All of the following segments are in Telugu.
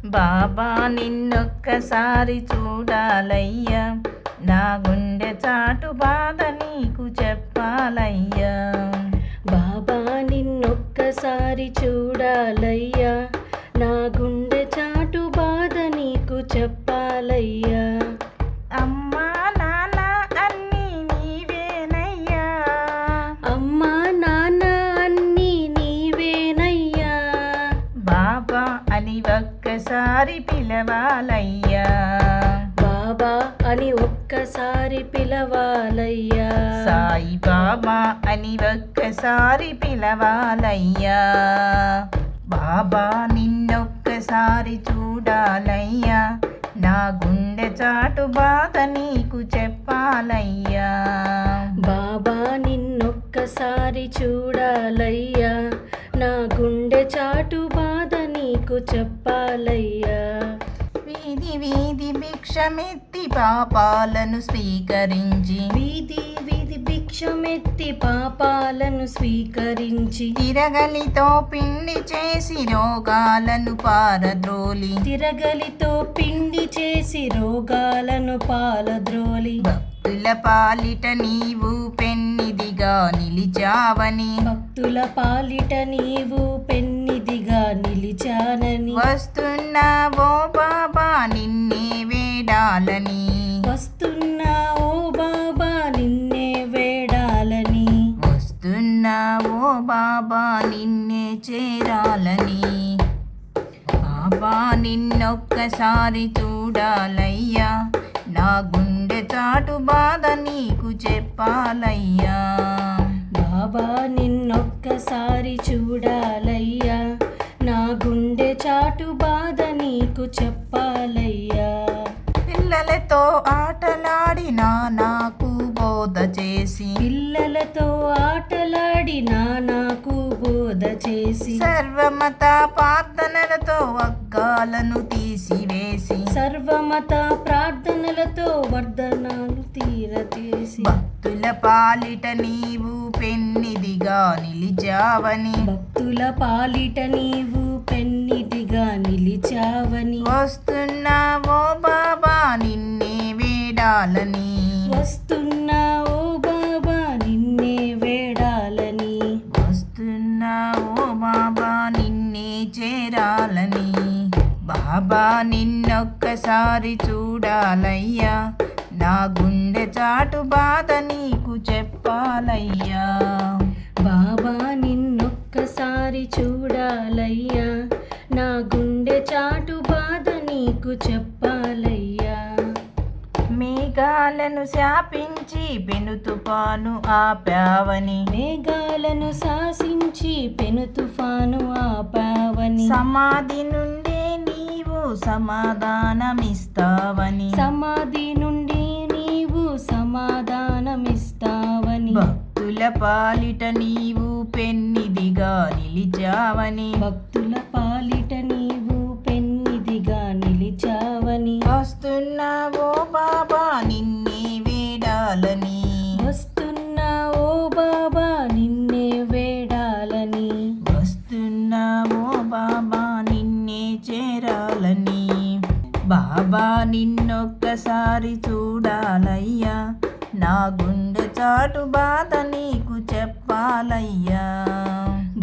బాబా నిన్నొక్కసారి చూడాలయ్యా, నా గుండె చాటు బాధ నీకు చెప్పాలయ్యా. బాబా నిన్నొక్కసారి చూడాలయ్యా, నా గుండె చాటు బాధ నీకు చెప్పాలయ్యా. అమ్మా నాన్న అన్నీ నీవేనయ్యా, అమ్మా నాన్న అన్నీ నీవేనయ్యా. బాబా అని ఒక్కసారి పిలవాలయ్యా, బాబా అని ఒక్కసారి పిలవాలయ్యా. సాయి బాబా అని ఒక్కసారి పిలవాలయ్యా. బాబా నిన్నొక్కసారి చూడాలయ్యా, నా గుండె చాటు బాధ నీకు చెప్పాలయ్యా. బాబా నిన్నొక్కసారి చూడాలయ్యా, నా గుండె చాటు బాధ నీకు చెప్పాలయ్యా. వీధి వీధి భిక్షమెత్తి పాపాలను స్వీకరించి, వీధి వీధి భిక్షమెత్తి పాపాలను స్వీకరించి, తిరగలితో పిండి చేసి రోగాలను పారద్రోలి, తిరగలితో పిండి చేసి రోగాలను పాలద్రోలి, భక్తుల పాలిట నీవు పెన్నిదిగా నిలిచావని, భక్తుల పాలిట నీవు పెన్నిదిగా నిలిచానని, వస్తున్నావో బాబా నిన్నే వేడాలని, వస్తున్నావో బాబా నిన్నే వేడాలని, వస్తున్నావో బాబా నిన్నే చేరాలని. బాబా నిన్నొక్కసారి చూడాలయ్యా, నా గుండె చాటు బాధ నీకు చెప్పాలయ్యా. బాబా నిన్నొక్కసారి చూడాలయ్యా, నా గుండె చాటు బాధ నీకు చెప్పాలయ్యా. పిల్లలతో ఆటలాడినా నాకు బోధ చేసి, పిల్లలతో ఆటలాడినా నాకు బోధ చేసి, సర్వమత ప్రార్థనలతో వగ్గాలను తీసివేసి, సర్వమత ప్రార్థనలతో వర్ధనాలు తీరచేసి, భక్తుల పాలిట నీవు పెన్నిదిగా నిలిచావని, భక్తుల పాలిట నీవు పెన్నిదిగా నిలిచావని, వస్తున్నావో బాబా నిన్నే వేడాలని, వస్తున్నావో బాబా నిన్నే వేడాలని, వస్తున్నావో బాబా నిన్నే చేరాలని. బాబా నిన్నొక్కసారి చూడాలయ్యా, నా గుండె చాటు బాధ నీకు చెప్పాలయ్యా. బాబా నిన్నొక్కసారి చూడాలయ్యా, నా గుండె చాటు బాధ నీకు చెప్పాలయ్యా. మేఘాలను శాపించి పెను తుఫాను ఆపావని, మేఘాలను శాసించి పెను తుఫాను ఆపావని, సమాధి నుండి నీవు సమాధానమిస్తావని, సమాధి నుండి నీవు సమాధానమిస్తావని, భక్తుల పాలిట నీవు పెన్నిదిగా నిలిచావని, భక్తుల పాలిట నీవు పెన్నిదిగా నిలిచావని, వస్తున్నావో బాబా నిన్నే వేడాలని, వస్తున్నావో బాబా నిన్నే వేడాలని, వస్తున్నావో బాబా నిన్నే చేరాలని. బాబా నిన్నొక్కసారి చూడాలయ్యా, నా గుండె చాటు బాధ నీకు చెప్పాలయ్యా.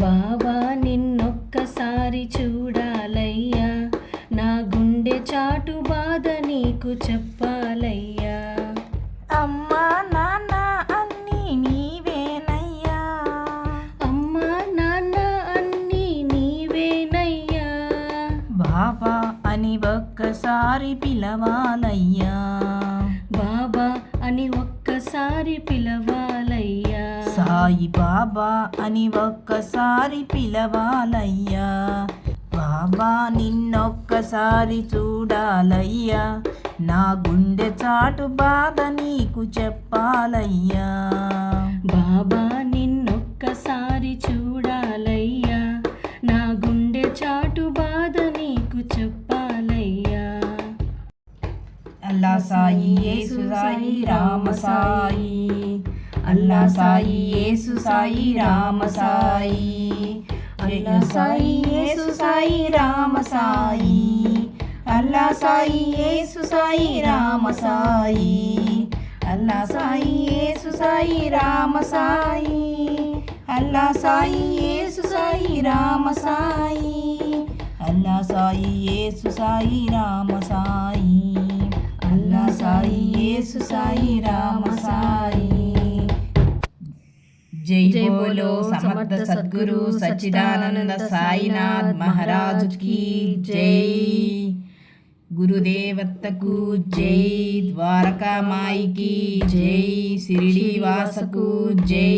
బాబా నిన్నొక్కసారి చూడాలయ్యా, నా గుండె చాటు బాధ నీకు చెప్పాలయ్యా. అమ్మా నాన్న అన్నీ నీవేనయ్యా, అమ్మా నాన్న అన్నీ నీవేనయ్యా. బాబా అని ఒక్కసారి పిలవాలయ్యా, బాబా అని ఒక్కసారి పిలవాలయ్యా. సాయి బాబా అని ఒక్కసారి పిలవాలయ్యా. బాబా నిన్నొక్కసారి చూడాలయ్యా, నా గుండె చాటు బాధ నీకు చెప్పాలయ్యా. బాబా నిన్నొక్కసారి చూడాలయ్యా, నా గుండె చాటు బాధ నీకు చెప్పాలయ్యా. అల్లా సాయి యేసు సాయి రామ సాయి, అల్లా సాయి యేసు సాయి రామ సాయి, అల్లా సాయి యేసు సాయి రామ సాయి. అల్లా సాయి యేసు సాయి రామ సాయి అల్లా సాయి యేసు సాయి రామ సాయి అల్లా సాయి యేసు సాయి రామ సాయి అల్లా సాయి యేసు సాయి రామ సాయి అల్లా సాయి యేసు సాయి రామ సాయి. జై బోలో సమర్థ సద్గురు సచ్చిదానంద సాయినాథ్ మహారాజ్ की జై. గురుదేవతకు జై. ద్వారకా మాయికి జై. షిరిడి వాసకు జై.